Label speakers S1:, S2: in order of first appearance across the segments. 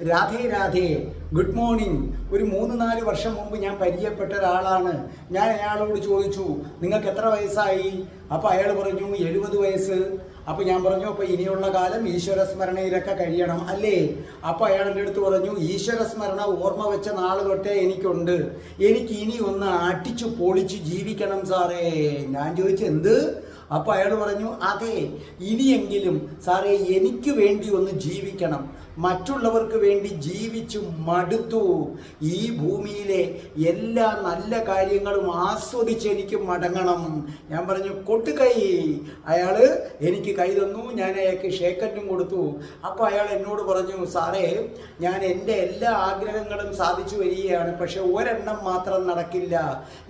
S1: Radhe Radhe, good morning. ഒരു 3-4 വർഷം മുമ്പ് ഞാൻ പരിചയപ്പെട്ട ഒരാളാണ്. ഞാൻ അയാളോട് ചോദിച്ചു, നിങ്ങൾക്ക് എത്ര വയസ്സായി? അപ്പോൾ അയാൾ പറഞ്ഞു 70 വയസ്സ്. അപ്പോൾ ഞാൻ പറഞ്ഞു, അപ്പോൾ ഇനിയുള്ള കാലം ഈശ്വര സ്മരണയിലൊക്കെ കഴിയണം അല്ലേ? അപ്പോൾ അയാൾ എൻ്റെ അടുത്ത് പറഞ്ഞു, ഈശ്വര സ്മരണ ഓർമ്മ വെച്ച നാൾ തൊട്ടേ എനിക്കുണ്ട്. എനിക്ക് ഇനി ഒന്ന് അടിച്ചു പൊളിച്ച് ജീവിക്കണം സാറേ. ഞാൻ ചോദിച്ചു, എന്ത്? അപ്പോൾ അയാൾ പറഞ്ഞു, അതെ, ഇനിയെങ്കിലും സാറേ എനിക്ക് വേണ്ടി ഒന്ന് ജീവിക്കണം. മറ്റുള്ളവർക്ക് വേണ്ടി ജീവിച്ചു മടുത്തു. ഈ ഭൂമിയിലെ എല്ലാ നല്ല കാര്യങ്ങളും ആസ്വദിച്ച് എനിക്ക് മടങ്ങണം. ഞാൻ പറഞ്ഞു, കൊട്ടുകൈ. അയാൾ എനിക്ക് കൈ തന്നു. ഞാൻ അയാൾക്ക് ഷേക്കറ്റും കൊടുത്തു. അപ്പോൾ അയാൾ എന്നോട് പറഞ്ഞു, സാറേ, ഞാൻ എൻ്റെ എല്ലാ ആഗ്രഹങ്ങളും സാധിച്ചു വരികയാണ്, പക്ഷെ ഒരെണ്ണം മാത്രം നടക്കില്ല.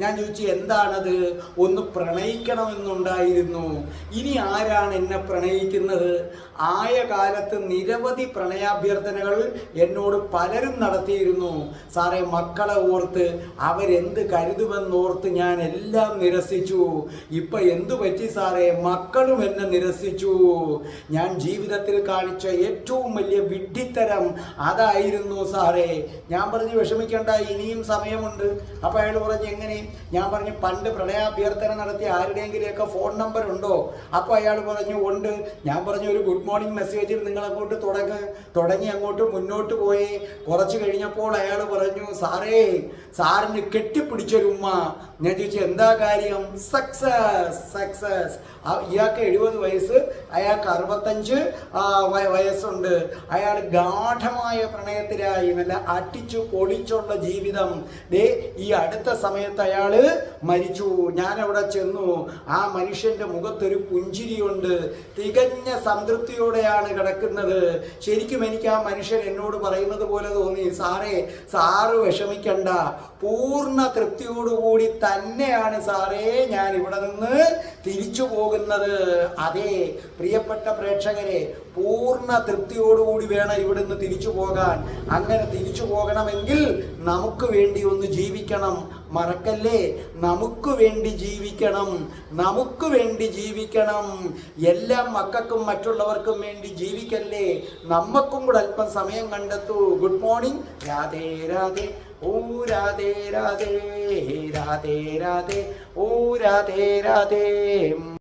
S1: ഞാൻ ചോദിച്ചു, എന്താണത്? ഒന്ന് പ്രണയിക്കണമെന്നുണ്ടായിരുന്നു. ഇനി ആരാണ് എന്നെ പ്രണയിക്കുന്നത്? ആയ കാലത്ത് നിരവധി പ്രണയാഭ്യർത്ഥനകൾ എന്നോട് പലരും നടത്തിയിരുന്നു. സാറേ, മക്കളെ ഓർത്ത് അവരെന്ത് കരുതുമെന്നോർത്ത് ഞാൻ എല്ലാം നിരസിച്ചു. ഇപ്പൊ എന്തു പറ്റി സാറേ? മക്കളും എന്നെ നിരസിച്ചു. ഞാൻ ജീവിതത്തിൽ കാണിച്ച ഏറ്റവും വലിയ വിഡ്ഢിത്തരം അതായിരുന്നു സാറേ. ഞാൻ പറഞ്ഞു, വിഷമിക്കേണ്ട, ഇനിയും സമയമുണ്ട്. അപ്പൊ അയാൾ പറഞ്ഞു, എങ്ങനെ? ഞാൻ പറഞ്ഞു, പണ്ട് പ്രണയാഭ്യർത്ഥന നടത്തിയ ആരുടെയെങ്കിലുമൊക്കെ ഫോൺ നമ്പർ ഉണ്ടോ? അപ്പൊ അയാൾ പറഞ്ഞു, ഉണ്ട്. ഞാൻ പറഞ്ഞു, ഒരു ഗുഡ് മോർണിംഗ് മെസ്സേജിൽ നിങ്ങൾ അങ്ങോട്ട് തുടങ്ങി അങ്ങോട്ട് മുന്നോട്ട് പോയി. കുറച്ച് കഴിഞ്ഞപ്പോൾ അയാൾ പറഞ്ഞു, സാറേ, സാറിന് കെട്ടിപ്പിടിച്ചൊരു ഉമ്മ. ഞാൻ ചോദിച്ചു, എന്താ കാര്യം? സക്സസ്. ഇയാൾക്ക് 70 വയസ്സ്, അയാൾക്ക് 65 വയസ്സുണ്ട്. അയാൾ ഗാഠമായ പ്രണയത്തിലായി, നല്ല അടിച്ചു പൊളിച്ചുള്ള ജീവിതം. ഈ അടുത്ത സമയത്ത് അയാൾ മരിച്ചു. ഞാൻ അവിടെ ചെന്നു. ആ മനുഷ്യന്റെ മുഖത്തൊരു പുഞ്ചിരിയുണ്ട്. തികഞ്ഞ സംതൃപ്തിയോടെയാണ് കിടക്കുന്നത്. ശരിക്കും എനിക്ക് ആ മനുഷ്യൻ എന്നോട് പറയുന്നത് പോലെ തോന്നി, സാറേ, സാറ് വിഷമിക്കണ്ട, പൂർണ്ണ തൃപ്തിയോടുകൂടി തന്നെയാണ് സാറേ ഞാൻ ഇവിടെ നിന്ന് തിരിച്ചു പോകുന്നത്. അതെ പ്രിയപ്പെട്ട പ്രേക്ഷകരെ, പൂർണ്ണ തൃപ്തിയോടുകൂടി വേണം ഇവിടുന്ന് തിരിച്ചു പോകാൻ. അങ്ങനെ തിരിച്ചു പോകണമെങ്കിൽ നമുക്ക് വേണ്ടി ഒന്ന് ജീവിക്കണം. മറക്കല്ലേ, നമുക്ക് വേണ്ടി ജീവിക്കണം. നമുക്ക് വേണ്ടി ജീവിക്കണം. എല്ലാ മക്കൾക്കും മറ്റുള്ളവർക്കും വേണ്ടി ജീവിക്കല്ലേ. നമുക്കും കൂടെ അല്പം സമയം കണ്ടെത്തൂ. Good morning. രാധേ രാധേ, ഓ രാധേ രാധേ, രാധേ രാധേ, ഓ രാധേ രാധേ.